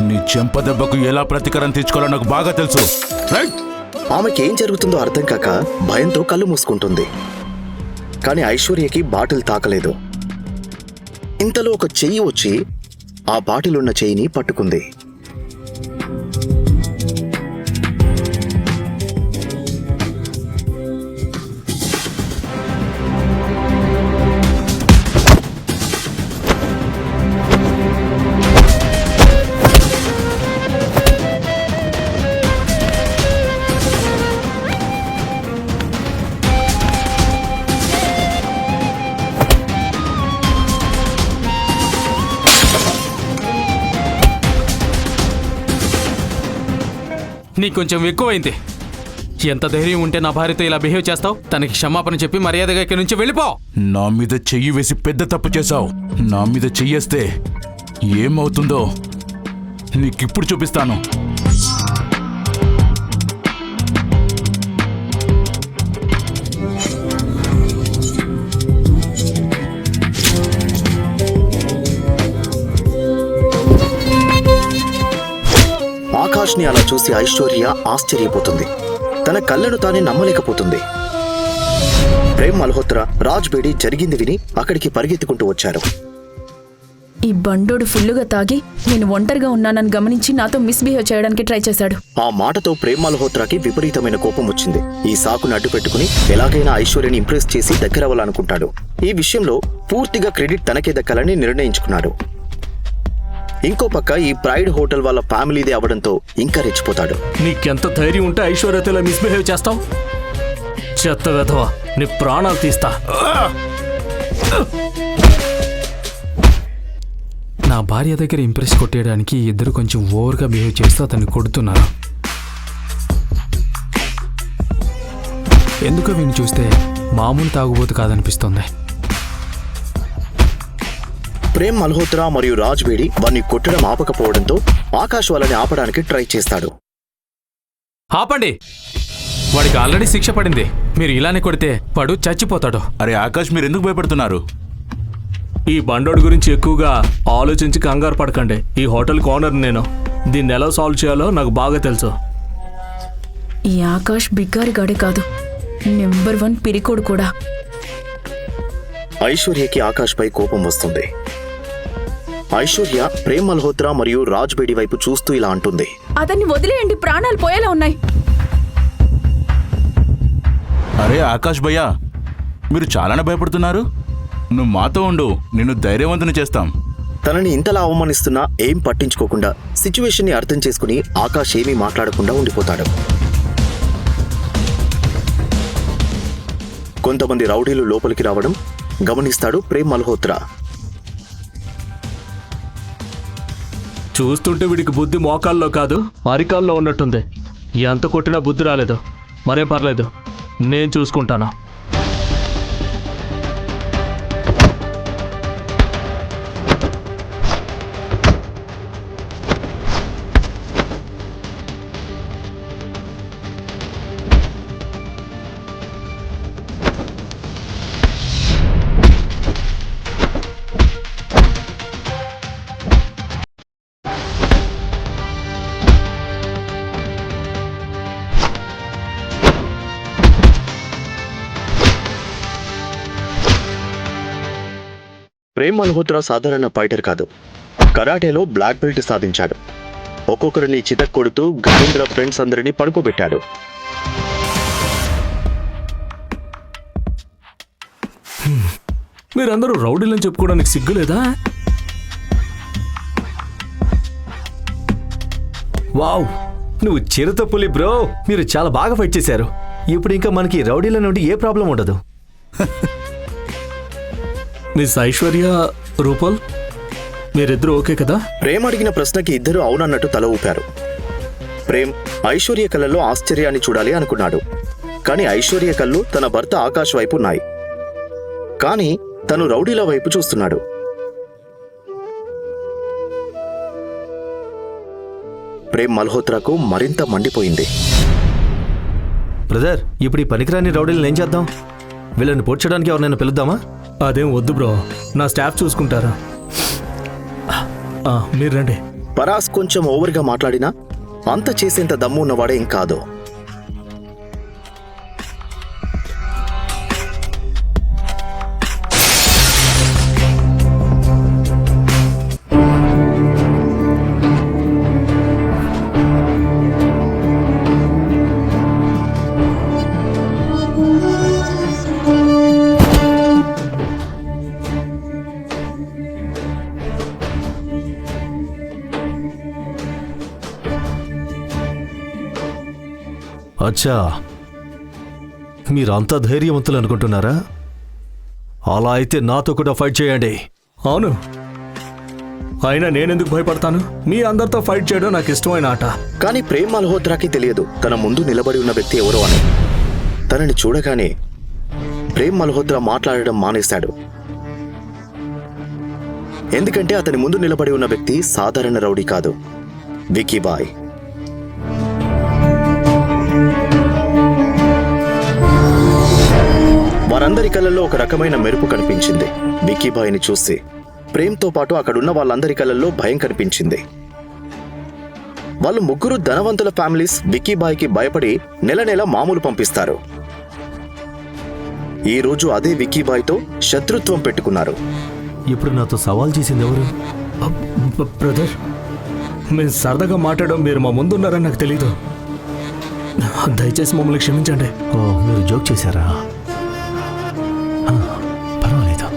నీ చెంపదెబ్బకు ఎలా ప్రతీకారం తీర్చుకోవాలో నాకు బాగా తెలుసు. ఆమెకేం జరుగుతుందో అర్థం కాక భయంతో కళ్ళు మూసుకుంటుంది. కానీ ఐశ్వర్యకి బాటిల్ తాకలేదు. ఇంతలో ఒక చెయ్యి వచ్చి ఆ బాటిల్ ఉన్న చెయ్యిని పట్టుకుంది. నీకు కొంచెం ఎక్కువైంది. ఎంత ధైర్యం ఉంటే నా భార్యతో ఇలా బిహేవ్ చేస్తావు? తనకి క్షమాపణ చెప్పి మర్యాదగా ఇక్కడి నుంచి వెళ్ళిపో. నా మీద చెయ్యి వేసి పెద్ద తప్పు చేశావు. నా మీద చెయ్యేస్తే ఏమవుతుందో నీకిప్పుడు చూపిస్తాను. ఆకాష్ని అలా చూసి ఐశ్వర్య ఆశ్చర్యపోతుంది. తన కళ్ళను తానే నమ్మలేకపోతుంది. ప్రేమ్ మల్హోత్రా, రాజ్ బేడి జరిగింది విని అక్కడికి పరిగెత్తుకుంటూ వచ్చారు. ఈ బండోడు ఫుల్లుగా తాగి నేను ఒంటరిగా ఉన్నానని గమనించి నాతో మిస్బిహేవ్ చేయడానికి ట్రై చేశాడు. ఆ మాటతో ప్రేమ్ మల్హోత్రాకి విపరీతమైన కోపం వచ్చింది. ఈ సాకును అడ్డు పెట్టుకుని ఎలాగైనా ఐశ్వర్యని ఇంప్రెస్ చేసి దగ్గరవ్వాలనుకుంటాడు. ఈ విషయంలో పూర్తిగా క్రెడిట్ తనకే దక్కాలని నిర్ణయించుకున్నాడు. ఇంకో పక్క ఈ ప్రైడ్ హోటల్ వాళ్ళ ఫ్యామిలీదే అవడంతో ఇంకా రెచ్చిపోతాడు. నీకెంత ధైర్యం ఉంటే ఐశ్వర్యతో ఇలా మిస్బిహేవ్ చేస్తావు? చెత్త వెధవా, నీ ప్రాణాలు తీస్తా. నా భార్య దగ్గర ఇంప్రెస్ కొట్టేయడానికి ఇద్దరు కొంచెం ఓవర్గా బిహేవ్ చేస్తూ అతన్ని కొడుతున్నారు. ఎందుకో వీణ్ణి చూస్తే మామూలు తాగుబోతు కాదనిపిస్తుంది. ప్రేమ్ మల్హోత్రా మరియు రాజ్ బేడి వారిని కొట్టడం ఆపకపోవడంతో ఆకాష్ వాళ్ళని ఆపడానికి ట్రై చేస్తాడు. ఆపండి, వాడికి ఆల్రెడీ శిక్ష పడింది. మీరు ఇలానే కొడితే వాడు చచ్చిపోతాడు. అరే ఆకాష్, మీరు ఎందుకు భయపడుతున్నారు? ఈ బండోడి గురించి ఎక్కువగా ఆలోచించి కంగారు పడకండి. ఈ హోటల్ ఓనర్ నేను. దీన్ని ఎలా సాల్వ్ చేయాలో నాకు బాగా తెలుసు. ఈ ఆకాష్ బిగ్గారిగాడే కాదు, నెంబర్ 1 పిరికోడు కూడా. ఐశ్వర్యకి ఆకాష్ పై కోపం వస్తుంది. ఐశ్వర్య ప్రేమ్ మల్హోత్రా మరియు రాజ్ బేడి వైపు చూస్తూ ఇలా అంటుంది. అతన్ని వదిలేయండి, ప్రాణాలు పోయేలా ఉన్నాయి. అరే ఆకాష్ భయ్యా, మీరు చాలానే భయపడుతున్నారు. నువ్వు మాతో ఉండు, నిన్ను ధైర్యవంతుని చేస్తాం. తనని ఇంతలా అవమానిస్తున్నా ఏం పట్టించుకోకుండా సిచ్యువేషన్ ని అర్థం చేసుకుని ఆకాష్ ఏమీ మాట్లాడకుండా ఉండిపోతాడు. కొంతమంది రౌడీలు లోపలికి రావడం గమనిస్తాడు ప్రేమ్ మల్హోత్రా. చూస్తుంటే వీడికి బుద్ధి మోకాల్లో కాదు అరికాల్లో ఉన్నట్టుంది. ఎంత కొట్టినా బుద్ధి రాలేదు. మరేం పర్లేదు, నేను చూసుకుంటాను. ప్రేమ్ మల్హోత్రా సాధారణ ఫైటర్ కాదు. కరాటేలో బ్లాక్ బెల్ట్ సాధించాడు. ఒక్కొక్కరిని చితక్ కొడుతూ గజేంద్ర ఫ్రెండ్స్ అందరినీ పడుకోబెట్టాడు. మీరందరూ రౌడీలని చెప్పుకోవడానికి సిగ్గులేదా? వావ్, నువ్వు చిరుతపులి బ్రో. మీరు చాలా బాగా ఫైట్ చేశారు. ఇప్పుడు ఇంకా మనకి రౌడీల నుండి ఏ ప్రాబ్లం ఉండదు. మిస్ ఐశ్వర్య, రూపల్, మీరిద్దరూ ఓకే కదా? ప్రేమ్ అడిగిన ప్రశ్నకి ఇద్దరు అవునన్నట్టు తల ఊపారు. ప్రేమ్ ఐశ్వర్య కళ్ళలో ఆశ్చర్యాన్ని చూడాలి అనుకున్నాడు. కానీ ఐశ్వర్య కళ్ళు తన భర్త ఆకాష్ వైపు ఉన్నాయి. కానీ తను రౌడీల వైపు చూస్తున్నాడు. ప్రేమ్ మల్హోత్రాకు మరింత మండిపోయింది. బ్రదర్, ఇప్పుడు ఈ పనికిరాని రౌడీలను ఏం చేద్దాం? వీళ్ళని పోడ్చడానికి ఎవరినైనా పిలుద్దామా? అదేం వద్దు బ్రో, నా స్టాఫ్ చూసుకుంటారా. మీరు రండి. పరాస్ కొంచెం ఓవర్గా మాట్లాడినా అంత చేసేంత దమ్ము ఉన్నవాడేం కాదు. అచ్చా, మీరంతా ధైర్యవంతులు అనుకుంటున్నారా? అలా అయితే నాతో కూడా ఫైట్ చేయండి. అవును, అయినా నేనెందుకు భయపడతాను? మీ అందరితో ఫైట్ చేయడం నాకు ఇష్టమైన ఆట. కానీ ప్రేమ్ మల్హోత్రాకి తెలియదు తన ముందు నిలబడి ఉన్న వ్యక్తి ఎవరో అని. తనని చూడగానే ప్రేమ్ మల్హోత్రా మాట్లాడడం మానేశాడు. ఎందుకంటే అతని ముందు నిలబడి ఉన్న వ్యక్తి సాధారణ రౌడీ కాదు, విక్కీబాయ్. వారందరి కళ్ళల్లో ఒక రకమైన మెరుపు కనిపించింది. విక్కీబాయ్ని చూసి ప్రేమ్తో పాటు అక్కడున్న వాళ్ళందరి కళ్ళల్లో భయం కనిపించింది. వాళ్ళు ముగ్గురు ధనవంతుల ఫ్యామిలీస్ విక్కీబాయ్కి భయపడి నెల నెల మామూలు పంపిస్తారు. ఈ రోజు అదే విక్కీబాయ్తో శత్రుత్వం పెట్టుకున్నారు. ఇప్పుడు నాతో సవాల్ చేసింది ఎవరు? బ్రదర్, మేము సరదాగా మాట్లాడడం మీరు మా ముందున్నారని నాకు తెలీదు. దయచేసి మమ్మల్ని క్షమించండి. ఓ, మీరు జోక్ చేశారా? పర్వాలేదు,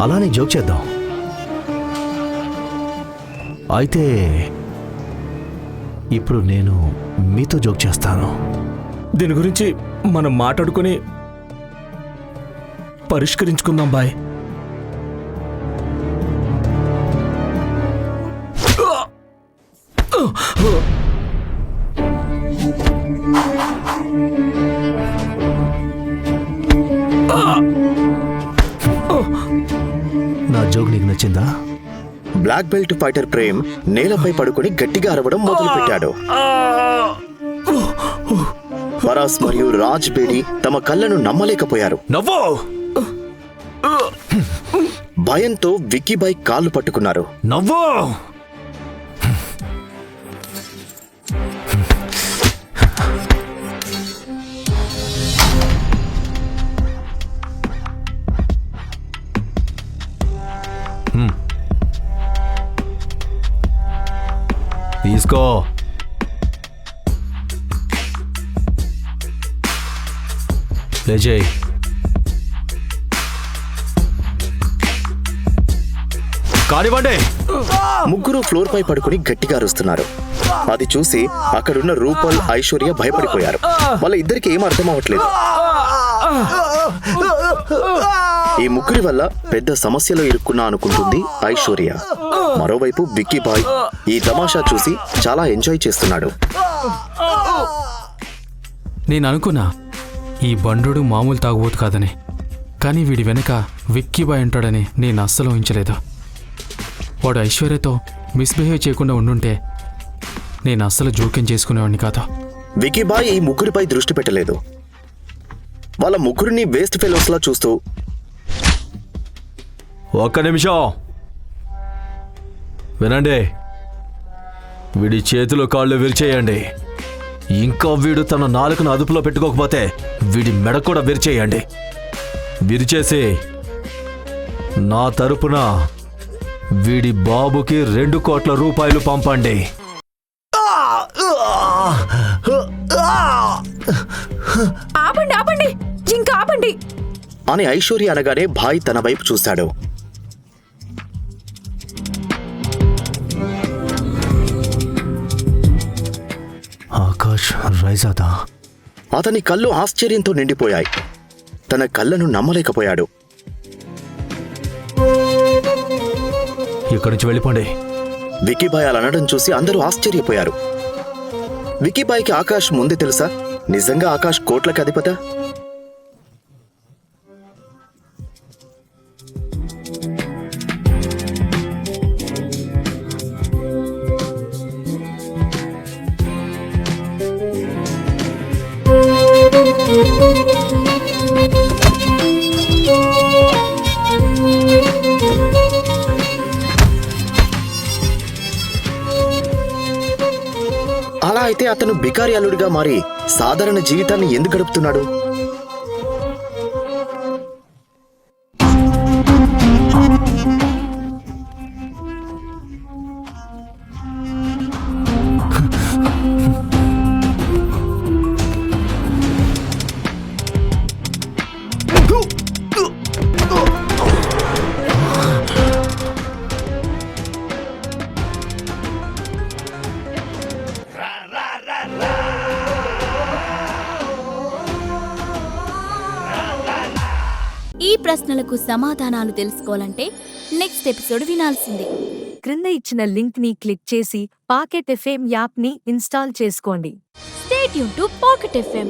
అలానే జోక్ చేద్దాం. అయితే ఇప్పుడు నేను మీతో జోక్ చేస్తాను. దీని గురించి మనం మాట్లాడుకుని పరిష్కరించుకుందాం బాయ్. నా జోక్ నీకు నచ్చిందా? బ్లాక్ బెల్ట్ ఫైటర్ ప్రేమ్ నేలపై పడుకొని గట్టిగా అరవడం మొదలుపెట్టాడు. పరాస్ మరియు రాజ్ బేడి తమ కళ్ళను నమ్మలేకపోయారు. నవ్వు! భయంతో విక్కీబాయ్ కాళ్ళు పట్టుకున్నారు. నవ్వు! తీసుకో. లేచేయ్. కానివ్వండి. ముగ్గురు ఫ్లోర్ పై పడుకుని గట్టిగా అరుస్తున్నారు. అది చూసి అక్కడున్న రూపల్, ఐశ్వర్య భయపడిపోయారు. వాళ్ళ ఇద్దరికి ఏం అర్థం అవ్వట్లేదు. ఈ ముగ్గురి వల్ల పెద్ద సమస్యలో ఇరుక్కున్నా అనుకుంటుంది ఐశ్వర్య. మరోవైపు విక్కీబాయ్ ఈ తమాషా చూసి చాలా ఎంజాయ్ చేస్తున్నాడు. నేను అనుకున్నా ఈ బండు మామూలు తాగుబోతు కాదని, కానీ వీడి వెనక విక్కీబాయ్ ఉంటాడని నేను అస్సలు ఊహించలేదు. వాడు ఐశ్వర్యతో మిస్బిహేవ్ చేయకుండా ఉండుంటే నేను అస్సలు జోక్యం చేసుకునేవాడిని కాదు. విక్కీబాయ్ ఈ ముగ్గురిపై దృష్టి పెట్టలేదు. వాళ్ళ ముగ్గురిని వేస్ట్ ఫెలోస్ లా చూస్తూ, ఒక్క నిమిషం వినండి. వీడి చేతులు కాళ్ళు విరిచేయండి. ఇంకా వీడు తన నాలుకను అదుపులో పెట్టుకోకపోతే వీడి మెడ కూడా విరిచేయండి. విరిచేసి నా తరపున వీడి బాబుకి 2 కోట్ల రూపాయలు పంపండి. ఆపండి, ఆపండి, ఇంకా ఆపండి అని ఐశ్వర్య అనగానే భాయ్ తన వైపు చూశాడు. ఆకాష్ రైజాదా? అతని కళ్ళు ఆశ్చర్యంతో నిండిపోయాయి. తన కళ్ళను నమ్మలేకపోయాడు. ఇక్కడి నుంచి వెళ్ళిపోండి. విక్కీబాయ్ అలా అనడం చూసి అందరూ ఆశ్చర్యపోయారు. విక్కీబాయ్కి ఆకాష్ ముందే తెలుసా? నిజంగా ఆకాష్ కోట్లకి అధిపత? అయితే అతను బికారి అల్లుడిగా మారి సాధారణ జీవితాన్ని ఎందుకు గడుపుతున్నాడు? ఈ ప్రశ్నలకు సమాధానాలు తెలుసుకోవాలంటే నెక్స్ట్ ఎపిసోడ్ వినాల్సిందే. క్రింద ఇచ్చిన లింక్ ని క్లిక్ చేసి పాకెట్ ఎఫ్ఎం యాప్ ని ఇన్స్టాల్ చేసుకోండి. Stay tune to pocket FM.